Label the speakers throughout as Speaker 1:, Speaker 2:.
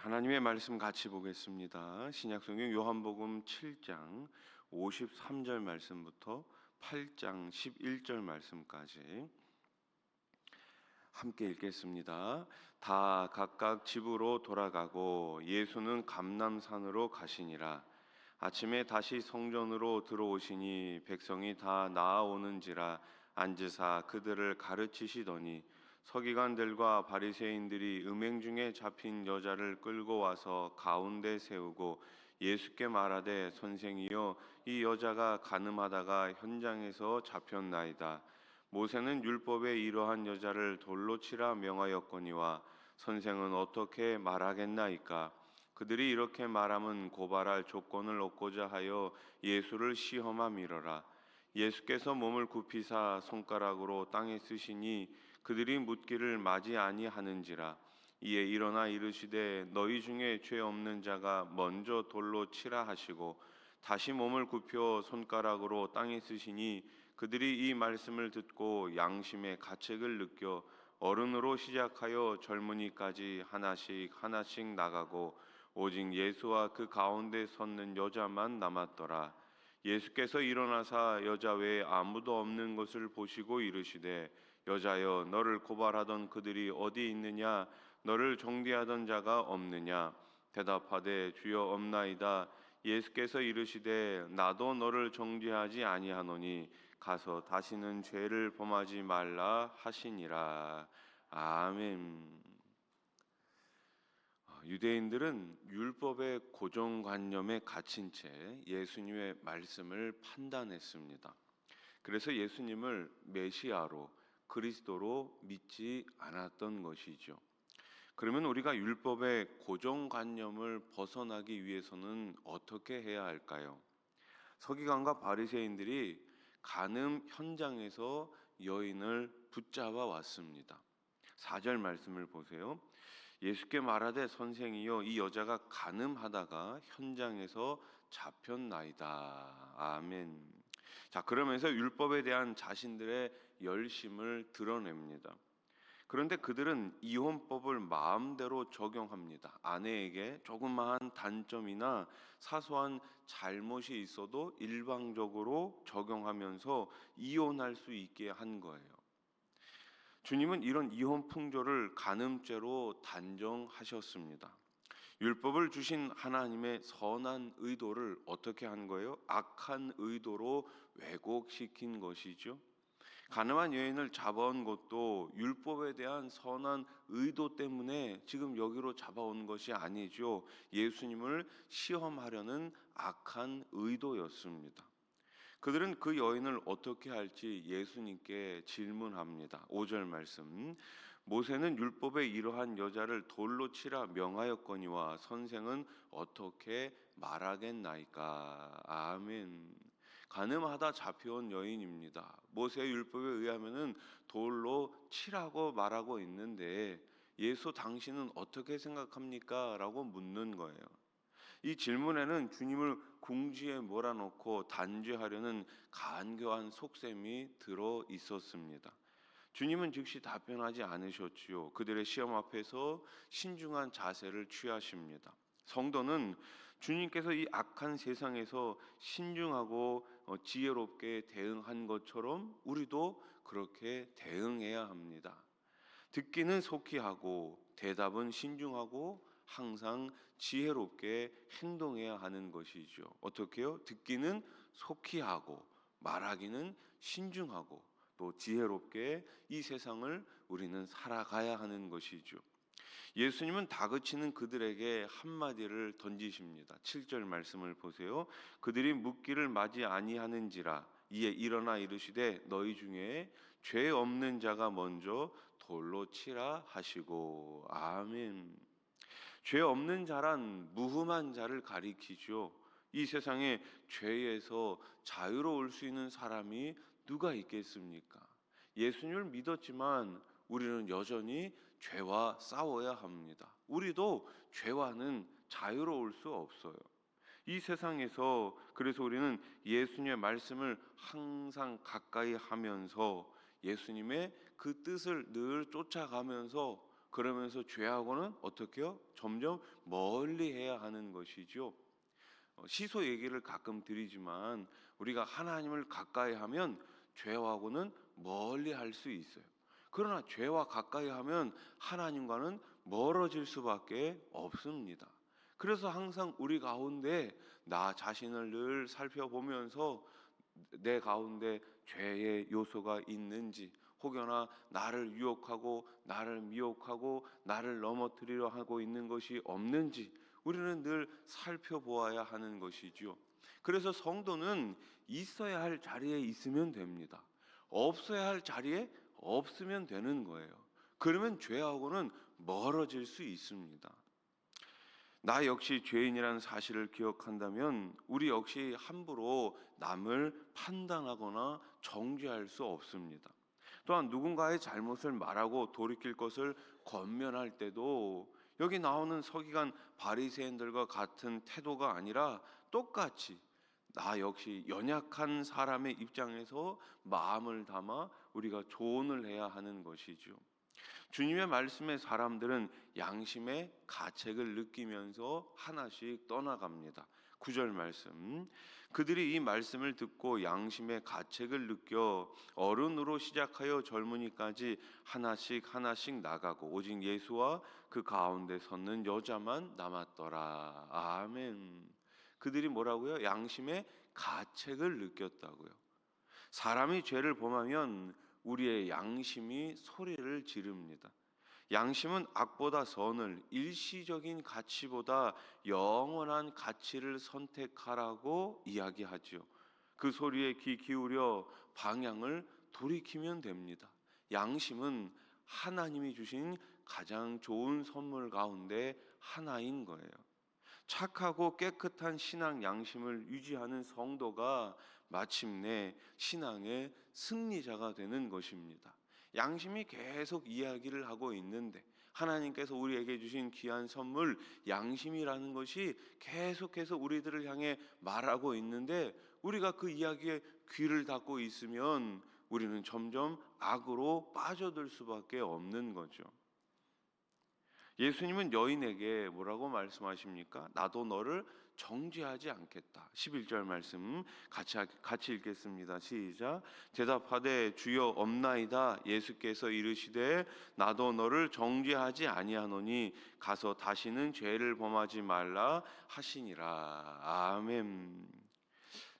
Speaker 1: 하나님의 말씀 같이 보겠습니다. 신약성경 요한복음 7장 53절 말씀부터 8장 11절 말씀까지 함께 읽겠습니다. 다 각각 집으로 돌아가고 예수는 감람산으로 가시니라. 아침에 다시 성전으로 들어오시니 백성이 다 나아오는지라 앉으사 그들을 가르치시더니 서기관들과 바리새인들이 음행 중에 잡힌 여자를 끌고 와서 가운데 세우고 예수께 말하되 선생이여 이 여자가 간음하다가 현장에서 잡혔나이다. 모세는 율법에 이러한 여자를 돌로 치라 명하였거니와 선생은 어떻게 말하겠나이까? 그들이 이렇게 말함은 고발할 조건을 얻고자 하여 예수를 시험함이러라. 예수께서 몸을 굽히사 손가락으로 땅에 쓰시니 그들이 묻기를 맞이 아니하는지라. 이에 일어나 이르시되 너희 중에 죄 없는 자가 먼저 돌로 치라 하시고 다시 몸을 굽혀 손가락으로 땅에 쓰시니 그들이 이 말씀을 듣고 양심의 가책을 느껴 어른으로 시작하여 젊은이까지 하나씩 하나씩 나가고 오직 예수와 그 가운데 섰는 여자만 남았더라. 예수께서 일어나사 여자 외에 아무도 없는 것을 보시고 이르시되 여자여 너를 고발하던 그들이 어디 있느냐? 너를 정죄하던 자가 없느냐? 대답하되 주여 없나이다. 예수께서 이르시되 나도 너를 정죄하지 아니하노니 가서 다시는 죄를 범하지 말라 하시니라. 아멘. 유대인들은 율법의 고정관념에 갇힌 채 예수님의 말씀을 판단했습니다. 그래서 예수님을 메시아로 그리스도로 믿지 않았던 것이죠. 그러면 우리가 율법의 고정관념을 벗어나기 위해서는 어떻게 해야 할까요? 서기관과 바리새인들이 간음 현장에서 여인을 붙잡아 왔습니다. 4절 말씀을 보세요. 예수께 말하되 선생이여 이 여자가 간음하다가 현장에서 잡혔나이다. 아멘. 자, 그러면서 율법에 대한 자신들의 열심을 드러냅니다. 그런데 그들은 이혼법을 마음대로 적용합니다. 아내에게 조그마한 단점이나 사소한 잘못이 있어도 일방적으로 적용하면서 이혼할 수 있게 한 거예요. 주님은 이런 이혼 풍조를 간음죄로 단정하셨습니다. 율법을 주신 하나님의 선한 의도를 어떻게 한 거예요? 악한 의도로 왜곡시킨 것이죠. 가늠한 여인을 잡아온 것도 율법에 대한 선한 의도 때문에 지금 여기로 잡아온 것이 아니죠. 예수님을 시험하려는 악한 의도였습니다. 그들은 그 여인을 어떻게 할지 예수님께 질문합니다. 5절 말씀. 모세는 율법에 이러한 여자를 돌로 치라 명하였거니와 선생은 어떻게 말하겠나이까? 아멘. 간음하다 잡혀온 여인입니다. 모세의 율법에 의하면은 돌로 치라고 말하고 있는데 예수 당신은 어떻게 생각합니까? 라고 묻는 거예요. 이 질문에는 주님을 궁지에 몰아넣고 단죄하려는 간교한 속셈이 들어 있었습니다. 주님은 즉시 답변하지 않으셨지요. 그들의 시험 앞에서 신중한 자세를 취하십니다. 성도는 주님께서 이 악한 세상에서 신중하고 지혜롭게 대응한 것처럼 우리도 그렇게 대응해야 합니다. 듣기는 속히 하고 대답은 신중하고 항상 지혜롭게 행동해야 하는 것이죠. 어떻게요? 듣기는 속히 하고 말하기는 신중하고 또 지혜롭게 이 세상을 우리는 살아가야 하는 것이죠. 예수님은 다그치는 그들에게 한마디를 던지십니다. 7절 말씀을 보세요. 그들이 묻기를 맞이 아니하는지라. 이에 일어나 이르시되 너희 중에 죄 없는 자가 먼저 돌로 치라 하시고. 아멘. 죄 없는 자란 무흠한 자를 가리키죠. 이 세상에 죄에서 자유로울 수 있는 사람이 누가 있겠습니까? 예수님을 믿었지만 우리는 여전히 죄와 싸워야 합니다. 우리도 죄와는 자유로울 수 없어요. 이 세상에서 그래서 우리는 예수님의 말씀을 항상 가까이 하면서 예수님의 그 뜻을 늘 쫓아가면서 그러면서 죄하고는 어떻게 해요? 점점 멀리해야 하는 것이죠. 시소 얘기를 가끔 드리지만 우리가 하나님을 가까이 하면 죄하고는 멀리 할 수 있어요. 그러나 죄와 가까이 하면 하나님과는 멀어질 수밖에 없습니다. 그래서 항상 우리 가운데 나 자신을 늘 살펴보면서 내 가운데 죄의 요소가 있는지, 혹여나 나를 유혹하고 나를 미혹하고 나를 넘어뜨리려 하고 있는 것이 없는지 우리는 늘 살펴보아야 하는 것이지요. 그래서 성도는 있어야 할 자리에 있으면 됩니다. 없어야 할 자리에 없으면 되는 거예요. 그러면 죄하고는 멀어질 수 있습니다. 나 역시 죄인이라는 사실을 기억한다면 우리 역시 함부로 남을 판단하거나 정죄할 수 없습니다. 또한 누군가의 잘못을 말하고 돌이킬 것을 권면할 때도 여기 나오는 서기관 바리새인들과 같은 태도가 아니라 똑같이 나 역시 연약한 사람의 입장에서 마음을 담아 우리가 조언을 해야 하는 것이죠. 주님의 말씀에 사람들은 양심의 가책을 느끼면서 하나씩 떠나갑니다. 9절 말씀. 그들이 이 말씀을 듣고 양심의 가책을 느껴 어른으로 시작하여 젊은이까지 하나씩 하나씩 나가고 오직 예수와 그 가운데 섰는 여자만 남았더라. 아멘. 그들이 뭐라고요? 양심의 가책을 느꼈다고요. 사람이 죄를 범하면 우리의 양심이 소리를 지릅니다. 양심은 악보다 선을, 일시적인 가치보다 영원한 가치를 선택하라고 이야기하지요. 그 소리에 귀 기울여 방향을 돌이키면 됩니다. 양심은 하나님이 주신 가장 좋은 선물 가운데 하나인 거예요. 착하고 깨끗한 신앙 양심을 유지하는 성도가 마침내 신앙의 승리자가 되는 것입니다. 양심이 계속 이야기를 하고 있는데 하나님께서 우리에게 주신 귀한 선물 양심이라는 것이 계속해서 우리들을 향해 말하고 있는데 우리가 그 이야기에 귀를 닫고 있으면 우리는 점점 악으로 빠져들 수밖에 없는 거죠. 예수님은 여인에게 뭐라고 말씀하십니까? 나도 너를 정죄하지 않겠다. 11절 말씀 같이 읽겠습니다. 시작. 대답하되 주여 없나이다. 예수께서 이르시되 나도 너를 정죄하지 아니하노니 가서 다시는 죄를 범하지 말라 하시니라. 아멘.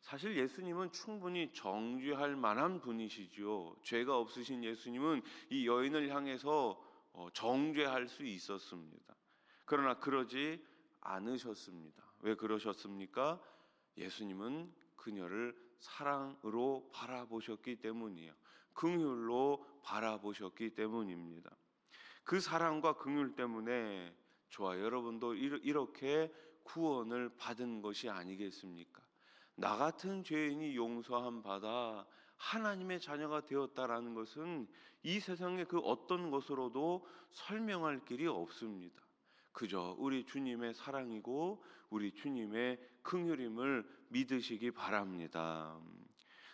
Speaker 1: 사실 예수님은 충분히 정죄할 만한 분이시죠. 죄가 없으신 예수님은 이 여인을 향해서 정죄할 수 있었습니다. 그러나 그러지 않으셨습니다. 왜 그러셨습니까? 예수님은 그녀를 사랑으로 바라보셨기 때문이에요. 긍휼로 바라보셨기 때문입니다. 그 사랑과 긍휼 때문에 저와 여러분도 이렇게 구원을 받은 것이 아니겠습니까? 나 같은 죄인이 용서함 받아 하나님의 자녀가 되었다라는 것은 이 세상의 그 어떤 것으로도 설명할 길이 없습니다. 그저 우리 주님의 사랑이고 우리 주님의 긍휼임을 믿으시기 바랍니다.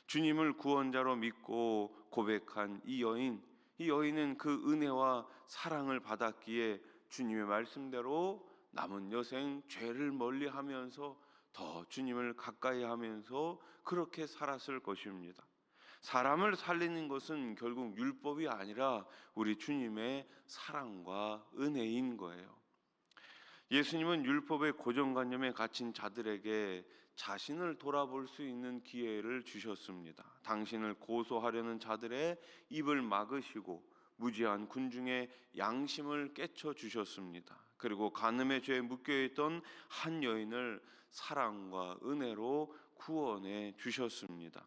Speaker 1: 주님을 구원자로 믿고 고백한 이 여인은 그 은혜와 사랑을 받았기에 주님의 말씀대로 남은 여생 죄를 멀리하면서 더 주님을 가까이 하면서 그렇게 살았을 것입니다. 사람을 살리는 것은 결국 율법이 아니라 우리 주님의 사랑과 은혜인 거예요. 예수님은 율법의 고정관념에 갇힌 자들에게 자신을 돌아볼 수 있는 기회를 주셨습니다. 당신을 고소하려는 자들의 입을 막으시고 무지한 군중의 양심을 깨쳐 주셨습니다. 그리고 간음의 죄에 묶여있던 한 여인을 사랑과 은혜로 구원해 주셨습니다.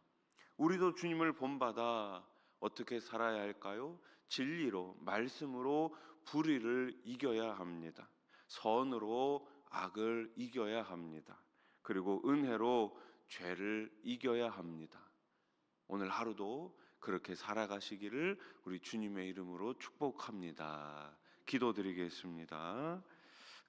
Speaker 1: 우리도 주님을 본받아 어떻게 살아야 할까요? 진리로, 말씀으로 불의를 이겨야 합니다. 선으로 악을 이겨야 합니다. 그리고 은혜로 죄를 이겨야 합니다. 오늘 하루도 그렇게 살아가시기를 우리 주님의 이름으로 축복합니다. 기도드리겠습니다.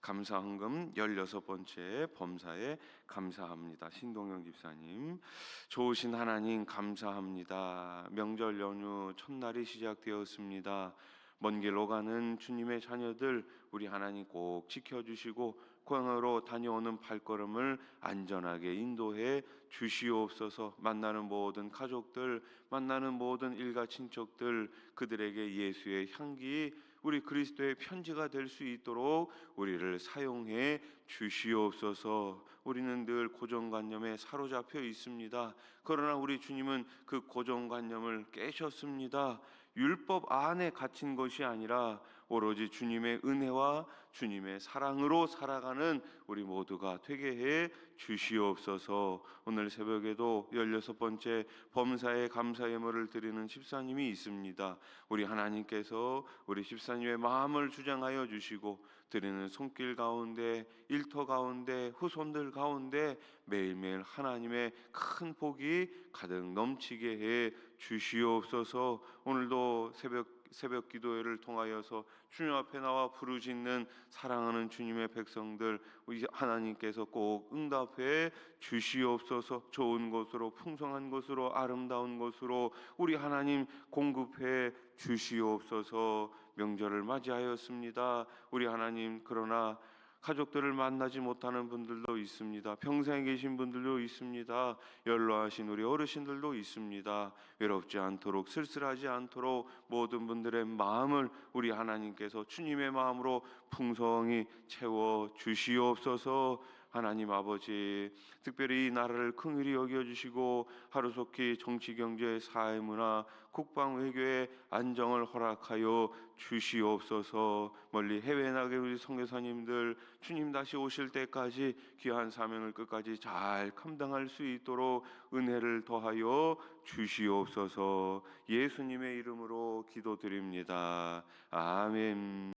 Speaker 1: 감사헌금 16번째 범사에 감사합니다. 신동영 집사님. 좋으신 하나님 감사합니다. 명절 연휴 첫날이 시작되었습니다. 먼 길로 가는 주님의 자녀들 우리 하나님 꼭 지켜주시고 공항으로 다녀오는 발걸음을 안전하게 인도해 주시옵소서. 만나는 모든 가족들, 만나는 모든 일가 친척들, 그들에게 예수의 향기, 우리 그리스도의 편지가 될 수 있도록 우리를 사용해 주시옵소서. 우리는 늘 고정관념에 사로잡혀 있습니다. 그러나 우리 주님은 그 고정관념을 깨셨습니다. 율법 안에 갇힌 것이 아니라 오로지 주님의 은혜와 주님의 사랑으로 살아가는 우리 모두가 되게 해 주시옵소서. 오늘 새벽에도 16번째 범사에 감사 예물을 드리는 집사님이 있습니다. 우리 하나님께서 우리 집사님의 마음을 주장하여 주시고 드리는 손길 가운데, 일터 가운데, 후손들 가운데 매일매일 하나님의 큰 복이 가득 넘치게 해 주시옵소서. 오늘도 새벽 기도회를 통하여서 주님 앞에 나와 부르짖는 사랑하는 주님의 백성들 우리 하나님께서 꼭 응답해 주시옵소서. 좋은 곳으로, 풍성한 곳으로, 아름다운 곳으로 우리 하나님 공급해 주시옵소서. 명절을 맞이하였습니다. 우리 하나님, 그러나 가족들을 만나지 못하는 분들도 있습니다. 평생에 계신 분들도 있습니다. 연로하신 우리 어르신들도 있습니다. 외롭지 않도록, 쓸쓸하지 않도록 모든 분들의 마음을 우리 하나님께서 주님의 마음으로 풍성히 채워 주시옵소서. 하나님 아버지, 특별히 이 나라를 긍휼히 여겨주시고 하루속히 정치, 경제, 사회, 문화, 국방, 외교의 안정을 허락하여 주시옵소서. 멀리 해외에 나게 우리 선교사님들 주님 다시 오실 때까지 귀한 사명을 끝까지 잘 감당할 수 있도록 은혜를 더하여 주시옵소서. 예수님의 이름으로 기도드립니다. 아멘.